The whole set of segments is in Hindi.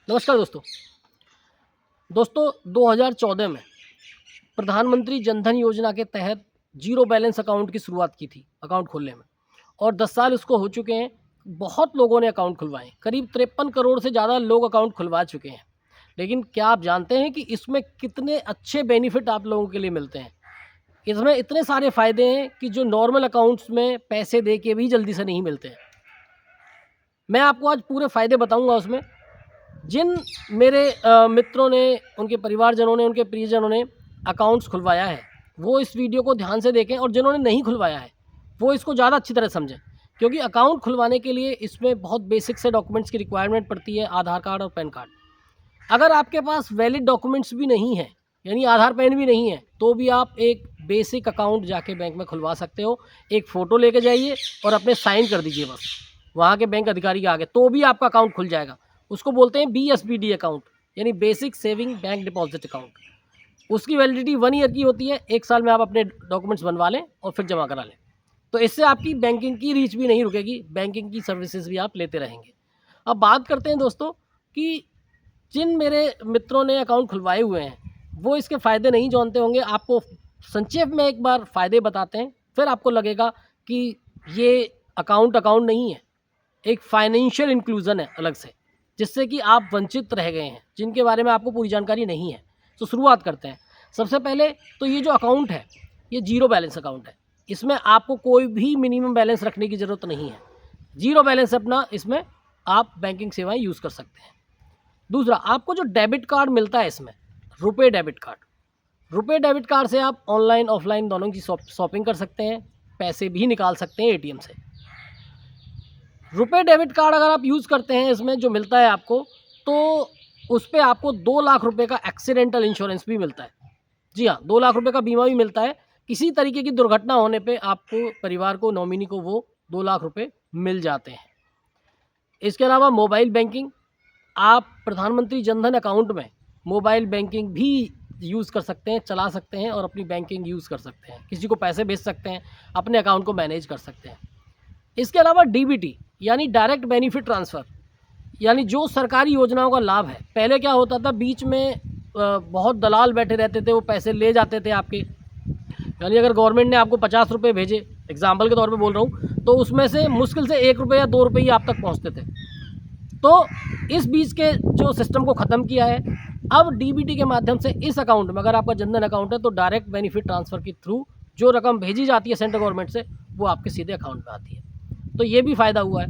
नमस्कार दोस्तों 2014 में प्रधानमंत्री जनधन योजना के तहत जीरो बैलेंस अकाउंट की शुरुआत की थी अकाउंट खोलने में, और 10 साल उसको हो चुके हैं। बहुत लोगों ने अकाउंट खुलवाए, करीब 53 करोड़ से ज़्यादा लोग अकाउंट खुलवा चुके हैं। लेकिन क्या आप जानते हैं कि इसमें कितने अच्छे बेनिफिट आप लोगों के लिए मिलते हैं? इसमें इतने सारे फ़ायदे हैं कि जो नॉर्मल अकाउंट्स में पैसे दे के भी जल्दी से नहीं मिलते हैं। मैं आपको आज पूरे फ़ायदे बताऊँगा उसमें। जिन मेरे मित्रों ने, उनके परिवारजनों ने, उनके प्रियजनों ने अकाउंट्स खुलवाया है, वो इस वीडियो को ध्यान से देखें, और जिन्होंने नहीं खुलवाया है वो इसको ज़्यादा अच्छी तरह समझें, क्योंकि अकाउंट खुलवाने के लिए इसमें बहुत बेसिक से डॉक्यूमेंट्स की रिक्वायरमेंट पड़ती है, आधार कार्ड और पैन कार्ड। अगर आपके पास वैलिड डॉक्यूमेंट्स भी नहीं है, यानी आधार पैन भी नहीं है, तो भी आप एक बेसिक अकाउंट जाके बैंक में खुलवा सकते हो। एक फ़ोटो लेके जाइए और अपने साइन कर दीजिए बस वहाँ के बैंक अधिकारी के आगे, तो भी आपका अकाउंट खुल जाएगा। उसको बोलते हैं BSBD अकाउंट, यानी basic saving bank deposit account. उसकी वैलिडिटी 1 ईयर की होती है। 1 साल में आप अपने डॉक्यूमेंट्स बनवा लें और फिर जमा करा लें, तो इससे आपकी बैंकिंग की रीच भी नहीं रुकेगी, बैंकिंग की सर्विसेज भी आप लेते रहेंगे। अब बात करते हैं दोस्तों कि जिन मेरे मित्रों ने अकाउंट खुलवाए हुए हैं वो इसके फ़ायदे नहीं जानते होंगे। आपको संक्षेप में एक बार फ़ायदे बताते हैं, फिर आपको लगेगा कि ये अकाउंट नहीं है, एक फाइनेंशियल इंक्लूजन है अलग से, जिससे कि आप वंचित रह गए हैं, जिनके बारे में आपको पूरी जानकारी नहीं है। तो शुरुआत करते हैं। सबसे पहले तो ये जो अकाउंट है, ये जीरो बैलेंस अकाउंट है। इसमें आपको कोई भी मिनिमम बैलेंस रखने की ज़रूरत नहीं है। जीरो बैलेंस अपना इसमें आप बैंकिंग सेवाएं यूज़ कर सकते हैं। दूसरा, आपको जो डेबिट कार्ड मिलता है इसमें, रुपए डेबिट कार्ड से आप ऑनलाइन ऑफलाइन दोनों की शॉपिंग कर सकते हैं, पैसे भी निकाल सकते हैं ATM से। रुपए डेबिट कार्ड अगर आप यूज़ करते हैं, इसमें जो मिलता है आपको, तो उस पर आपको 2 लाख रुपए का एक्सीडेंटल इंश्योरेंस भी मिलता है। जी हाँ, 2 लाख रुपए का बीमा भी मिलता है। किसी तरीके की दुर्घटना होने पे आपको, परिवार को, नॉमिनी को वो 2 लाख रुपए मिल जाते हैं। इसके अलावा मोबाइल बैंकिंग, आप प्रधानमंत्री जनधन अकाउंट में मोबाइल बैंकिंग भी यूज़ कर सकते हैं, चला सकते हैं और अपनी बैंकिंग यूज़ कर सकते हैं। किसी को पैसे भेज सकते हैं, अपने अकाउंट को मैनेज कर सकते हैं। इसके अलावा DBT यानी डायरेक्ट बेनिफिट ट्रांसफ़र, यानी जो सरकारी योजनाओं का लाभ है। पहले क्या होता था, बीच में बहुत दलाल बैठे रहते थे, वो पैसे ले जाते थे आपके। यानी अगर गवर्नमेंट ने आपको 50 रुपये भेजे, एग्जाम्पल के तौर पे बोल रहा हूँ, तो उसमें से मुश्किल से 1 रुपये या 2 रुपये ही आप तक पहुँचते थे। तो इस बीच के जो सिस्टम को ख़त्म किया है। अब DBT के माध्यम से इस अकाउंट में, अगर आपका जनधन अकाउंट है, तो डायरेक्ट बेनिफिट ट्रांसफ़र के थ्रू जो रकम भेजी जाती है सेंट्रल गवर्नमेंट से, वो आपके सीधे अकाउंट में आती है। तो ये भी फ़ायदा हुआ है।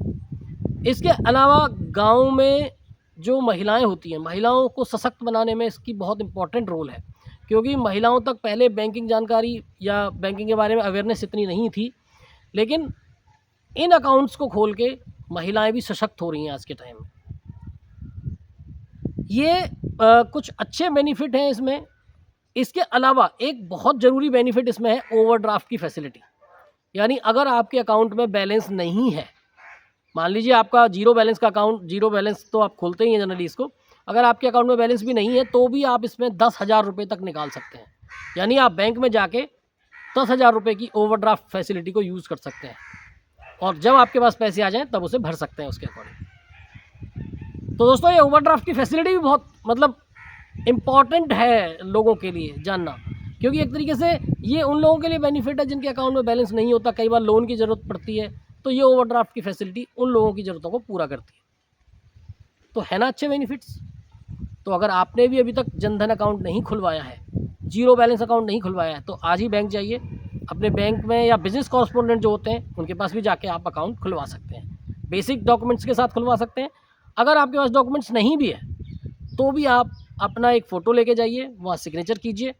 इसके अलावा गाँव में जो महिलाएं होती हैं, महिलाओं को सशक्त बनाने में इसकी बहुत इम्पोर्टेंट रोल है, क्योंकि महिलाओं तक पहले बैंकिंग जानकारी या बैंकिंग के बारे में अवेयरनेस इतनी नहीं थी। लेकिन इन अकाउंट्स को खोल के महिलाएं भी सशक्त हो रही हैं आज के टाइम में। ये कुछ अच्छे बेनिफिट हैं इसमें। इसके अलावा एक बहुत ज़रूरी बेनिफिट इसमें है, ओवरड्राफ्ट की फैसिलिटी। यानी अगर आपके अकाउंट में बैलेंस नहीं है, मान लीजिए आपका जीरो बैलेंस का अकाउंट, जीरो बैलेंस तो आप खोलते ही हैं जनरली इसको, अगर आपके अकाउंट में बैलेंस भी नहीं है, तो भी आप इसमें 10,000 रुपये तक निकाल सकते हैं। यानी आप बैंक में जाके 10,000 रुपये की ओवरड्राफ्ट फैसिलिटी को यूज़ कर सकते हैं, और जब आपके पास पैसे आ जाएँ तब उसे भर सकते हैं उसके अकॉर्डिंग। तो दोस्तों, ये ओवरड्राफ्ट की फैसिलिटी भी बहुत इम्पॉर्टेंट है लोगों के लिए जानना, क्योंकि एक तरीके से ये उन लोगों के लिए बेनिफिट है जिनके अकाउंट में बैलेंस नहीं होता, कई बार लोन की ज़रूरत पड़ती है, तो ये ओवरड्राफ्ट की फैसिलिटी उन लोगों की ज़रूरतों को पूरा करती है। तो है ना अच्छे बेनिफिट्स। तो अगर आपने भी अभी तक जनधन अकाउंट नहीं खुलवाया है, जीरो बैलेंस अकाउंट नहीं खुलवाया है, तो आज ही बैंक जाइए। अपने बैंक में या बिजनेस कॉरस्पॉन्डेंट जो होते हैं उनके पास भी जाके आप अकाउंट खुलवा सकते हैं। बेसिक डॉक्यूमेंट्स के साथ खुलवा सकते हैं। अगर आपके पास डॉक्यूमेंट्स नहीं भी है, तो भी आप अपना एक फ़ोटो लेके जाइए, वहाँ सिग्नेचर कीजिए,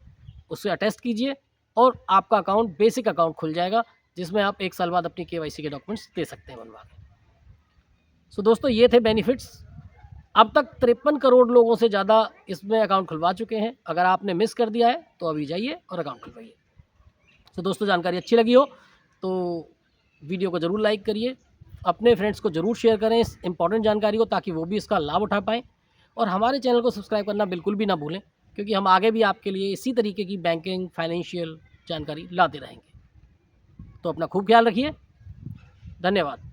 उससे अटेस्ट कीजिए, और आपका अकाउंट, बेसिक अकाउंट खुल जाएगा, जिसमें आप 1 साल बाद अपनी KYC के डॉक्यूमेंट्स दे सकते हैं बनवा के। सो दोस्तों, ये थे बेनिफिट्स। अब तक 53 करोड़ लोगों से ज़्यादा इसमें अकाउंट खुलवा चुके हैं। अगर आपने मिस कर दिया है तो अभी जाइए और अकाउंट खुलवाइए। तो दोस्तों, जानकारी अच्छी लगी हो तो वीडियो को ज़रूर लाइक करिए, अपने फ्रेंड्स को ज़रूर शेयर करें इस इंपॉर्टेंट जानकारी को, ताकि वो भी इसका लाभ उठा पाएँ। और हमारे चैनल को सब्सक्राइब करना बिल्कुल भी ना भूलें, क्योंकि हम आगे भी आपके लिए इसी तरीके की बैंकिंग, फाइनेंशियल जानकारी लाते रहेंगे। तो अपना खूब ख्याल रखिए। धन्यवाद।